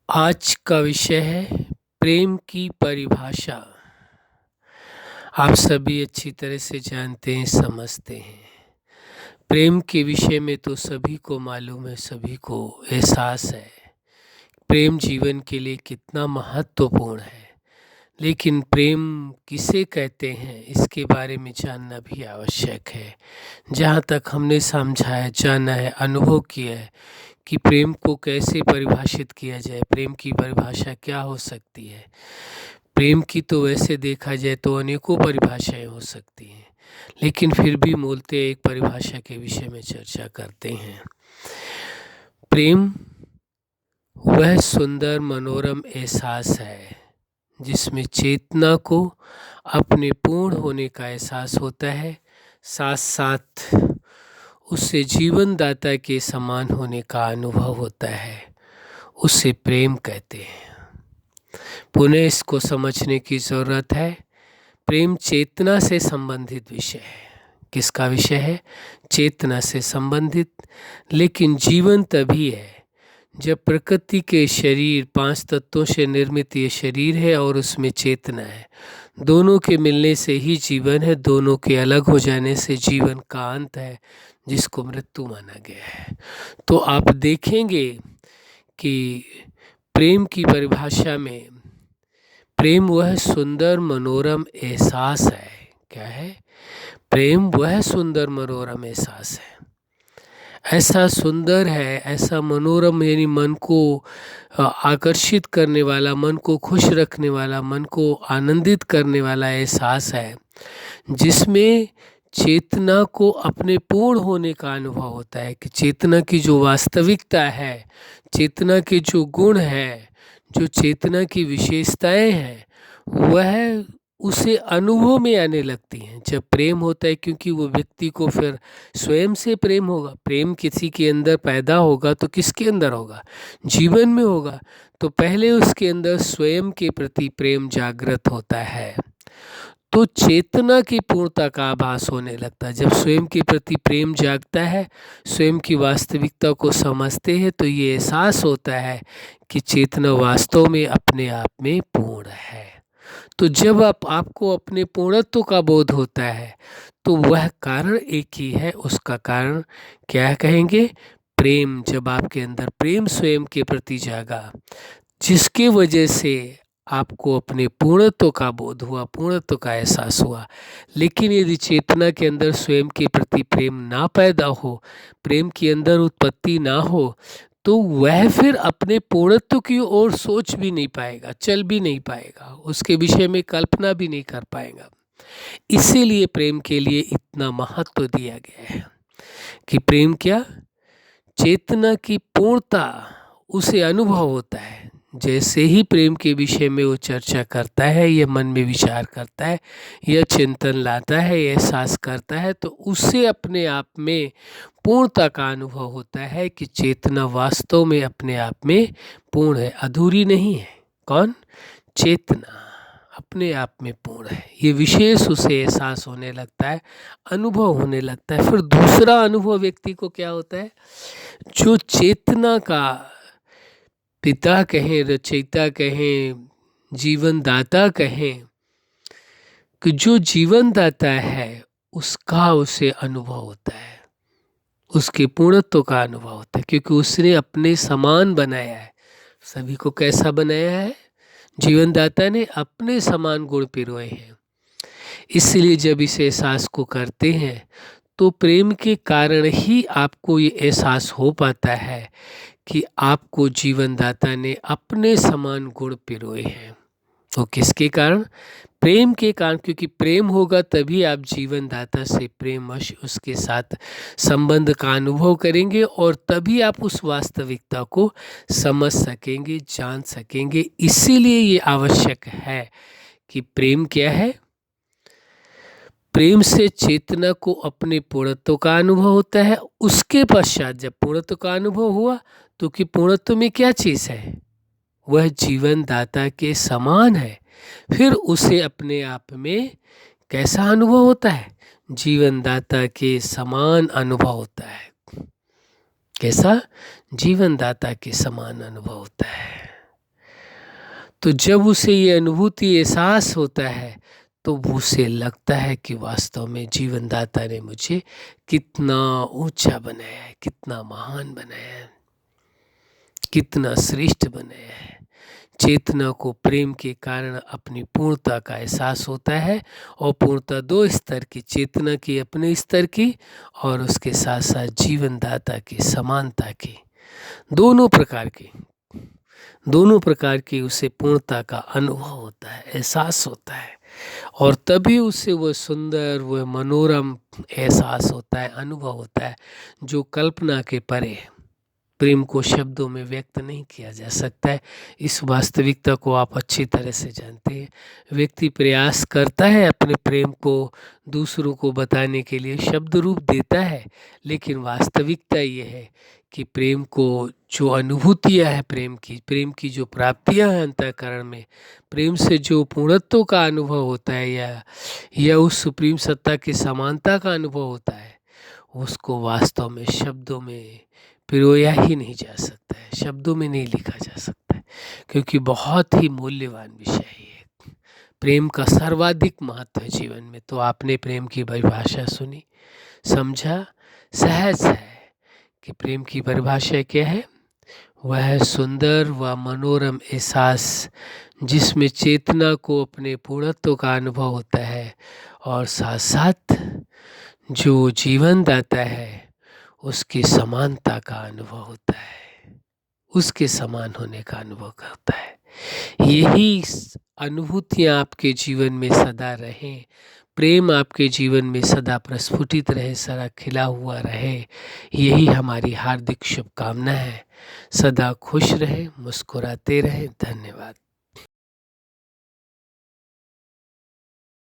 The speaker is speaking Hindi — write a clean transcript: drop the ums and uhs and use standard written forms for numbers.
आज का विषय है प्रेम की परिभाषा। आप सभी अच्छी तरह से जानते हैं, समझते हैं। प्रेम के विषय में तो सभी को मालूम है, सभी को एहसास है प्रेम जीवन के लिए कितना महत्वपूर्ण है। लेकिन प्रेम किसे कहते हैं, इसके बारे में जानना भी आवश्यक है। जहाँ तक हमने समझा है, जाना है, अनुभव किया है कि प्रेम को कैसे परिभाषित किया जाए, प्रेम की परिभाषा क्या हो सकती है। प्रेम की तो वैसे देखा जाए तो अनेकों परिभाषाएं हो सकती हैं, लेकिन फिर भी मूलतः एक परिभाषा के विषय में चर्चा करते हैं। प्रेम वह सुंदर मनोरम एहसास है जिसमें चेतना को अपने पूर्ण होने का एहसास होता है, साथ साथ उससे जीवनदाता के समान होने का अनुभव होता है। उसे प्रेम कहते हैं। पुनः इसको समझने की ज़रूरत है। प्रेम चेतना से संबंधित विषय है। किसका विषय है? चेतना से संबंधित। लेकिन जीवन तभी है जब प्रकृति के शरीर 5 तत्वों से निर्मित ये शरीर है और उसमें चेतना है। दोनों के मिलने से ही जीवन है, दोनों के अलग हो जाने से जीवन का अंत है, जिसको मृत्यु माना गया है। तो आप देखेंगे कि प्रेम की परिभाषा में प्रेम वह सुंदर मनोरम एहसास है। क्या है? प्रेम वह सुंदर मनोरम एहसास है। ऐसा सुंदर है, ऐसा मनोरम, यानी मन को आकर्षित करने वाला, मन को खुश रखने वाला, मन को आनंदित करने वाला एहसास है जिसमें चेतना को अपने पूर्ण होने का अनुभव होता है। कि चेतना की जो वास्तविकता है, चेतना के जो गुण है, जो चेतना की विशेषताएं हैं, वह उसे अनुभव में आने लगती हैं जब प्रेम होता है। क्योंकि वो व्यक्ति को फिर स्वयं से प्रेम होगा। प्रेम किसी के अंदर पैदा होगा तो किसके अंदर होगा? जीवन में होगा। तो पहले उसके अंदर स्वयं के प्रति प्रेम जागृत होता है, तो चेतना की पूर्णता का आभास होने लगता है। जब स्वयं के प्रति प्रेम जागता है, स्वयं की वास्तविकता को समझते हैं, तो ये एहसास होता है कि चेतना वास्तव में अपने आप में पूर्ण है। तो जब आपको अपने पूर्णत्व का बोध होता है, तो वह कारण एक ही है। उसका कारण क्या कहेंगे? प्रेम। जब आपके अंदर प्रेम स्वयं के प्रति जागा, जिसके वजह से आपको अपने पूर्णत्व का बोध हुआ, पूर्णत्व का एहसास हुआ। लेकिन यदि चेतना के अंदर स्वयं के प्रति प्रेम ना पैदा हो, प्रेम के अंदर उत्पत्ति ना हो, तो वह फिर अपने पूर्णत्व की ओर सोच भी नहीं पाएगा, चल भी नहीं पाएगा, उसके विषय में कल्पना भी नहीं कर पाएगा। इसीलिए प्रेम के लिए इतना महत्व दिया गया है कि प्रेम क्या? चेतना की पूर्णता उसे अनुभव होता है। जैसे ही प्रेम के विषय में वो चर्चा करता है, यह मन में विचार करता है, यह चिंतन लाता है, यह एहसास करता है, तो उसे अपने आप में पूर्णता का अनुभव होता है कि चेतना वास्तव में अपने आप में पूर्ण है, अधूरी नहीं है। कौन? चेतना अपने आप में पूर्ण है। ये विशेष उसे एहसास होने लगता है, अनुभव होने लगता है। फिर दूसरा अनुभव व्यक्ति को क्या होता है? जो चेतना का पिता कहें, रचयिता कहें, जीवनदाता कहें, कि जो जीवनदाता है उसका उसे अनुभव होता है, उसके पूर्णत्व का अनुभव होता है, क्योंकि उसने अपने समान बनाया है। सभी को कैसा बनाया है? जीवनदाता ने अपने समान गुण पिरोए हैं। इसलिए जब इस एहसास को करते हैं, तो प्रेम के कारण ही आपको ये एहसास हो पाता है कि आपको जीवनदाता ने अपने समान गुण पिरोए हैं। तो किसके कारण? प्रेम के कारण। क्योंकि प्रेम होगा तभी आप जीवनदाता से प्रेमवश उसके साथ संबंध का अनुभव करेंगे, और तभी आप उस वास्तविकता को समझ सकेंगे, जान सकेंगे। इसीलिए ये आवश्यक है कि प्रेम क्या है? प्रेम से चेतना को अपने पूर्णत्व का अनुभव होता है। उसके पश्चात जब पूर्णत्व का अनुभव हुआ, तो कि पूर्णत्व में क्या चीज़ है? वह जीवनदाता के समान है। फिर उसे अपने आप में कैसा अनुभव होता है? जीवनदाता के समान अनुभव होता है। कैसा? जीवनदाता के समान अनुभव होता है। तो जब उसे ये अनुभूति एहसास होता है तो उसे लगता है कि वास्तव में जीवनदाता ने मुझे कितना ऊंचा बनाया है, कितना महान बनाया है, कितना श्रेष्ठ बनाया है। चेतना को प्रेम के कारण अपनी पूर्णता का एहसास होता है, और पूर्णता दो स्तर की, चेतना की अपने स्तर की और उसके साथ साथ जीवनदाता की समानता की, दोनों प्रकार की उसे पूर्णता का अनुभव होता है, एहसास होता है, और तभी उसे वह सुंदर, वह मनोरम एहसास होता है, अनुभव होता है जो कल्पना के परे है। प्रेम को शब्दों में व्यक्त नहीं किया जा सकता है। इस वास्तविकता को आप अच्छी तरह से जानते हैं। व्यक्ति प्रयास करता है अपने प्रेम को दूसरों को बताने के लिए, शब्द रूप देता है, लेकिन वास्तविकता ये है कि प्रेम को जो अनुभूतियाँ है, प्रेम की जो प्राप्तियाँ हैं अंतःकरण में, प्रेम से जो पूर्णत्व का अनुभव होता है या उस सुप्रीम सत्ता की समानता का अनुभव होता है, उसको वास्तव में शब्दों में पिरोया ही नहीं जा सकता है, शब्दों में नहीं लिखा जा सकता है, क्योंकि बहुत ही मूल्यवान विषय है। प्रेम का सर्वाधिक महत्व है जीवन में। तो आपने प्रेम की परिभाषा सुनी, समझा, सहज है कि प्रेम की परिभाषा क्या है। वह सुंदर व मनोरम एहसास जिसमें चेतना को अपने पूर्णत्व का अनुभव होता है, और साथ साथ जो जीवन दाता है उसकी समानता का अनुभव होता है, उसके समान होने का अनुभव होता है। यही अनुभूतियाँ आपके जीवन में सदा रहें, प्रेम आपके जीवन में सदा प्रस्फुटित रहे, सदा खिला हुआ रहे, यही हमारी हार्दिक शुभकामना है। सदा खुश रहें, मुस्कुराते रहें। धन्यवाद।